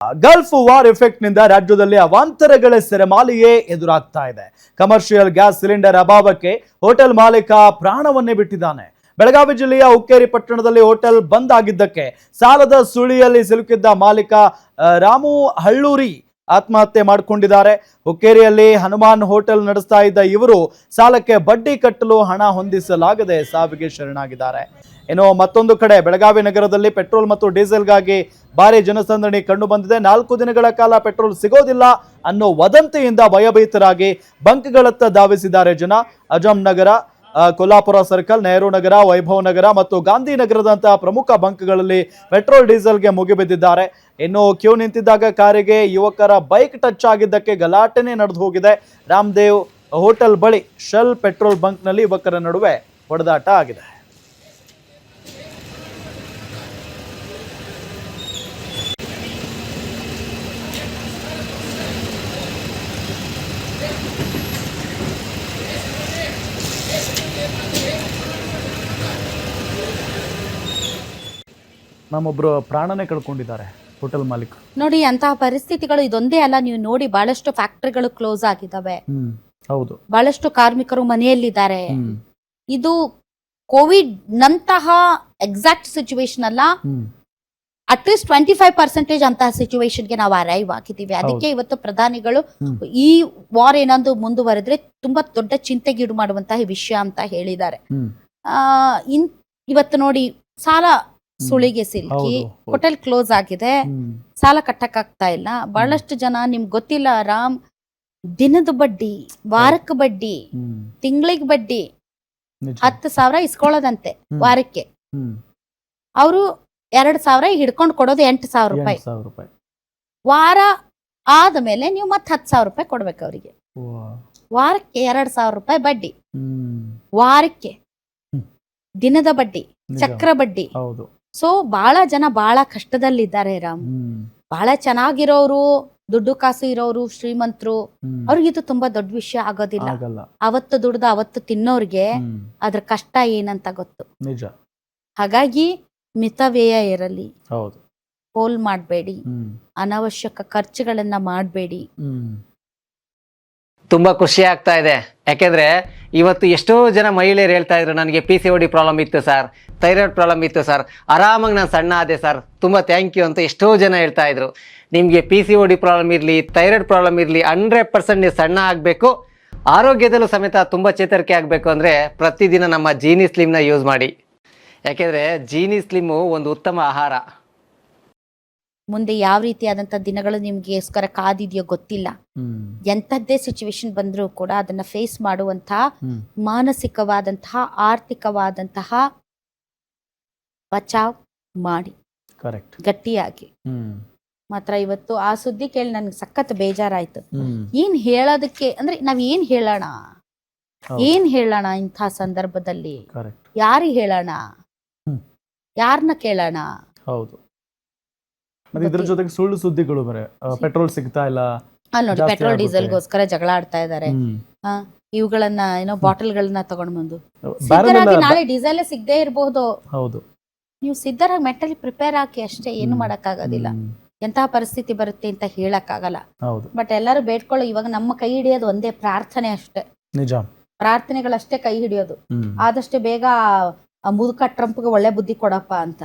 Gulf war effect ನಿಂದ ರಾಜ್ಯದಲ್ಲಿ ಅವಾಂತರಗಳ ಸೆರೆಮಾಲೆಯೇ ಎದುರಾಗ್ತಾ ಇದೆ. ಕಮರ್ಷಿಯಲ್ ಗ್ಯಾಸ್ ಸಿಲಿಂಡರ್ ಅಭಾವಕ್ಕೆ ಹೋಟೆಲ್ ಮಾಲೀಕ ಪ್ರಾಣವನ್ನೇ ಬಿಟ್ಟಿದ್ದಾನೆ. ಬೆಳಗಾವಿ ಜಿಲ್ಲೆಯ ಹುಕ್ಕೇರಿ ಪಟ್ಟಣದಲ್ಲಿ ಹೋಟೆಲ್ ಬಂದ್ ಆಗಿದ್ದಕ್ಕೆ ಸಾಲದ ಸುಳಿಯಲ್ಲಿ ಸಿಲುಕಿದ್ದ ಮಾಲೀಕ ರಾಮು ಹಳ್ಳೂರಿ ಆತ್ಮಹತ್ಯೆ ಮಾಡಿಕೊಂಡಿದ್ದಾರೆ. ಹುಕ್ಕೇರಿಯಲ್ಲಿ ಹನುಮಾನ್ ಹೋಟೆಲ್ ನಡೆಸ್ತಾ ಇದ್ದ ಇವರು ಸಾಲಕ್ಕೆ ಬಡ್ಡಿ ಕಟ್ಟಲು ಹಣ ಹೊಂದಿಸಲಾಗದೆ ಸಾವಿಗೆ ಶರಣಾಗಿದ್ದಾರೆ. ಇನ್ನು ಮತ್ತೊಂದು ಕಡೆ ಬೆಳಗಾವಿ ನಗರದಲ್ಲಿ ಪೆಟ್ರೋಲ್ ಮತ್ತು ಡೀಸೆಲ್ಗಾಗಿ ಭಾರಿ ಜನಸಂದಣಿ ಕಂಡು ಬಂದಿದೆ. 4 ದಿನಗಳ ಕಾಲ ಪೆಟ್ರೋಲ್ ಸಿಗೋದಿಲ್ಲ ಅನ್ನೋ ವದಂತಿಯಿಂದ ಭಯಭೀತರಾಗಿ ಬಂಕ್ಗಳತ್ತ ಧಾವಿಸಿದ್ದಾರೆ ಜನ. ಅಜಂ ನಗರ, ಕೊಲ್ಲಾಪುರ ಸರ್ಕಲ್, ನೆಹರು ನಗರ, ವೈಭವ್ ನಗರ ಮತ್ತು ಗಾಂಧಿನಗರದಂತಹ ಪ್ರಮುಖ ಬಂಕ್ಗಳಲ್ಲಿ ಪೆಟ್ರೋಲ್ ಡೀಸೆಲ್ಗೆ ಮುಗಿಬಿದ್ದಿದ್ದಾರೆ. ಇನ್ನು ಕ್ಯೂ ನಿಂತಿದ್ದಾಗ ಕಾರಿಗೆ ಯುವಕರ ಬೈಕ್ ಟಚ್ ಆಗಿದ್ದಕ್ಕೆ ಗಲಾಟೆನೇ ನಡೆದು ಹೋಗಿದೆ. ರಾಮದೇವ್ ಹೋಟೆಲ್ ಬಳಿ ಶೆಲ್ ಪೆಟ್ರೋಲ್ ಬಂಕ್ನಲ್ಲಿ ಯುವಕರ ನಡುವೆ ಹೊಡೆದಾಟ ಆಗಿದೆ. ನಮ್ಮೊಬ್ರು ಪ್ರಾಣನೇ ಕಳ್ಕೊಂಡಿದ್ದಾರೆ ಹೋಟೆಲ್ ಮಾಲೀಕ. ನೋಡಿ, ಅಂತಹ ಪರಿಸ್ಥಿತಿಗಳು ಇದೊಂದೇ ಅಲ್ಲ, ನೀವು ನೋಡಿ ಬಹಳಷ್ಟು ಫ್ಯಾಕ್ಟರಿಗಳು ಕ್ಲೋಸ್ ಆಗಿದ್ದಾವೆ. ಹೌದು, ಬಹಳಷ್ಟು ಕಾರ್ಮಿಕರು ಮನೆಯಲ್ಲಿದ್ದಾರೆ. ಇದು ಕೋವಿಡ್ ನಂತಹ ಎಕ್ಸಾಕ್ಟ್ ಸಿಚುವೇಶನ್ ಅಲ್ಲ, ಅಟ್ಲೀಸ್ಟ್ 25% ಅಂತಹ ಸಿಚುವೇಶನ್ಗೆ ನಾವು ಅರೈವ್ ಆಗಿದ್ದೀವಿ. ಅದಕ್ಕೆ ಇವತ್ತು ಪ್ರಧಾನಿಗಳು ಈ ವಾರ್ ಏನಾದ್ರು ಮುಂದುವರೆದ್ರೆ ತುಂಬಾ ದೊಡ್ಡ ಚಿಂತೆಗೀಡು ಮಾಡುವಂತಹ ವಿಷಯ ಅಂತ ಹೇಳಿದ್ದಾರೆ. ಇವತ್ತು ನೋಡಿ, ಸಾಲ ಸುಳಿಗೆ ಸಿಲುಕಿ ಹೋಟೆಲ್ ಕ್ಲೋಸ್ ಆಗಿದೆ, ಸಾಲ ಕಟ್ಟಕ್ಕಾಗ್ತಾ ಇಲ್ಲ. ಬಹಳಷ್ಟು ಜನ, ನಿಮ್ಗೆ ಗೊತ್ತಿಲ್ಲ ರಾಮ್, ದಿನದ ಬಡ್ಡಿ, ವಾರಕ್ಕೆ ಬಡ್ಡಿ, ತಿಂಗಳಿಗೆ ಬಡ್ಡಿ 10,000 ಇಸ್ಕೊಳ್ಳೋದಂತೆ ವಾರಕ್ಕೆ. ಅವರು 2,000 ಹಿಡ್ಕೊಂಡು ಕೊಡೋದು 8,000 ರೂಪಾಯಿ. ವಾರ ಆದ್ಮೇಲೆ ನೀವು ಮತ್ತೆ 10,000 ರೂಪಾಯಿ ಕೊಡ್ಬೇಕು ಅವರಿಗೆ. ವಾರಕ್ಕೆ 2,000 ರೂಪಾಯಿ ಬಡ್ಡಿ, ವಾರಕ್ಕೆ ದಿನದ ಬಡ್ಡಿ, ಚಕ್ರ ಬಡ್ಡಿ. ಸೊ ಬಹಳ ಜನ ಬಹಳ ಕಷ್ಟದಲ್ಲಿದ್ದಾರೆ ರಾಮ್. ಬಹಳ ಚೆನ್ನಾಗಿರೋರು, ದುಡ್ಡು ಕಾಸು ಇರೋರು, ಶ್ರೀಮಂತರು, ಅವ್ರಿಗೆ ಇದು ತುಂಬಾ ದೊಡ್ಡ ವಿಷಯ ಆಗೋದಿಲ್ಲ. ಅವತ್ತು ದುಡ್ದು ಅವತ್ತು ತಿನ್ನೋರ್ಗೆ ಅದ್ರ ಕಷ್ಟ ಏನಂತ ಗೊತ್ತು. ಹಾಗಾಗಿ ಮಿತವ್ಯಯ ಇರಲಿ, ಪೋಲ್ ಮಾಡಬೇಡಿ, ಅನಾವಶ್ಯಕ ಖರ್ಚುಗಳನ್ನ ಮಾಡಬೇಡಿ. ತುಂಬಾ ಖುಷಿ ಆಗ್ತಾ ಇದೆ. ಯಾಕೆಂದ್ರೆ ಇವತ್ತು ಎಷ್ಟೋ ಜನ ಮಹಿಳೆಯರು ಹೇಳ್ತಾ ಇದ್ರು, ನನಗೆ PCOD ಪ್ರಾಬ್ಲಮ್ ಇತ್ತು ಸರ್, ಥೈರಾಯ್ಡ್ ಪ್ರಾಬ್ಲಮ್ ಇತ್ತು ಸರ್, ಆರಾಮಾಗಿ ನಾನು ಸಣ್ಣ ಆದೆ ಸರ್, ತುಂಬಾ ಥ್ಯಾಂಕ್ ಯು ಅಂತ ಎಷ್ಟೋ ಜನ ಹೇಳ್ತಾ ಇದ್ರು. ನಿಮಗೆ PCOD ಪ್ರಾಬ್ಲಮ್ ಇರಲಿ, ಥೈರಾಯ್ಡ್ ಪ್ರಾಬ್ಲಮ್ ಇರಲಿ, 100% ನೀವು ಸಣ್ಣ ಆಗಬೇಕು, ಆರೋಗ್ಯದಲ್ಲೂ ಸಮೇತ ತುಂಬಾ ಚೇತರಿಕೆ ಆಗಬೇಕು ಅಂದರೆ ಪ್ರತಿದಿನ ನಮ್ಮ ಜೀನಿ ಸ್ಲಿಮ್ನ ಯೂಸ್ ಮಾಡಿ. ಯಾಕೆಂದ್ರೆ ಜೀನಿ ಸ್ಲಿಮ್ಮು ಒಂದು ಉತ್ತಮ ಆಹಾರ. ಮುಂದೆ ಯಾವ ರೀತಿಯಾದಂಥ ದಿನಗಳು ನಿಮ್ಗೆಸ್ಕರ ಕಾದಿದೆಯೋ ಗೊತ್ತಿಲ್ಲ. ಎಂಥದ್ದೇ ಸಿಚುವೇಶನ್ ಬಂದರೂ ಕೂಡ ಅದನ್ನ ಫೇಸ್ ಮಾಡುವಂತಹ ಮಾನಸಿಕವಾದಂತಹ, ಆರ್ಥಿಕವಾದಂತಹ ಬಚಾವ್ ಮಾಡಿ, ಗಟ್ಟಿಯಾಗಿ. ಮಾತ್ರ ಇವತ್ತು ಆ ಸುದ್ದಿ ಕೇಳಿ ನನ್ಗೆ ಸಖತ್ ಬೇಜಾರಾಯ್ತು. ಏನ್ ಹೇಳೋದಕ್ಕೆ ಅಂದ್ರೆ ನಾವ್ ಏನ್ ಹೇಳೋಣ ಇಂಥ ಸಂದರ್ಭದಲ್ಲಿ? ಯಾರಿಗೆ ಹೇಳೋಣ? ಯಾರನ್ನ ಕೇಳೋಣ? ಹೌದು, ಇದ್ರ ಜೊತೆಗೆ ಸುಳ್ಳು ಸುದ್ದಿಗಳು ಬರೆ, ಪೆಟ್ರೋಲ್ ಸಿಗ್ತಾ ಇಲ್ಲ, ನೋಡಿ ಪೆಟ್ರೋಲ್ ಡೀಸೆಲ್ಗೋಸ್ಕರ ಜಗಳ ಆಡ್ತಾ ಇದಾರೆ. ಇವುಗಳನ್ನ ಏನೋ ಬಾಟಲ್ಗಳನ್ನ ತಗೊಂಡ್ ಬಂದು ಸಿದ್ಧರಾಗಿ ನಾಳೆ ಡೀಸೆಲ್ ಸಿಗದೆ ಇರಬಹುದು. ನೀವು ಸಿದ್ಧರಾಗಿ ಮೆಂಟಲಿ ಪ್ರಿಪೇರ್ ಹಾಕಿ ಅಷ್ಟೇ, ಏನು ಮಾಡಕ್ಕಾಗೋದಿಲ್ಲ. ಎಂತಹ ಪರಿಸ್ಥಿತಿ ಬರುತ್ತೆ ಅಂತ ಹೇಳಕ್ ಆಗಲ್ಲ. ಬಟ್ ಎಲ್ಲರೂ ಬೇಡ್ಕೊಳ್ಳೋ ಇವಾಗ ನಮ್ಮ ಕೈ ಹಿಡಿಯೋದು ಒಂದೇ ಪ್ರಾರ್ಥನೆ ಅಷ್ಟೇ. ಪ್ರಾರ್ಥನೆಗಳಷ್ಟೇ ಕೈ ಹಿಡಿಯೋದು. ಆದಷ್ಟು ಬೇಗ ಮುದುಕ ಟ್ರಂಪ್ಗೆ ಒಳ್ಳೆ ಬುದ್ಧಿ ಕೊಡಪ್ಪ ಅಂತ.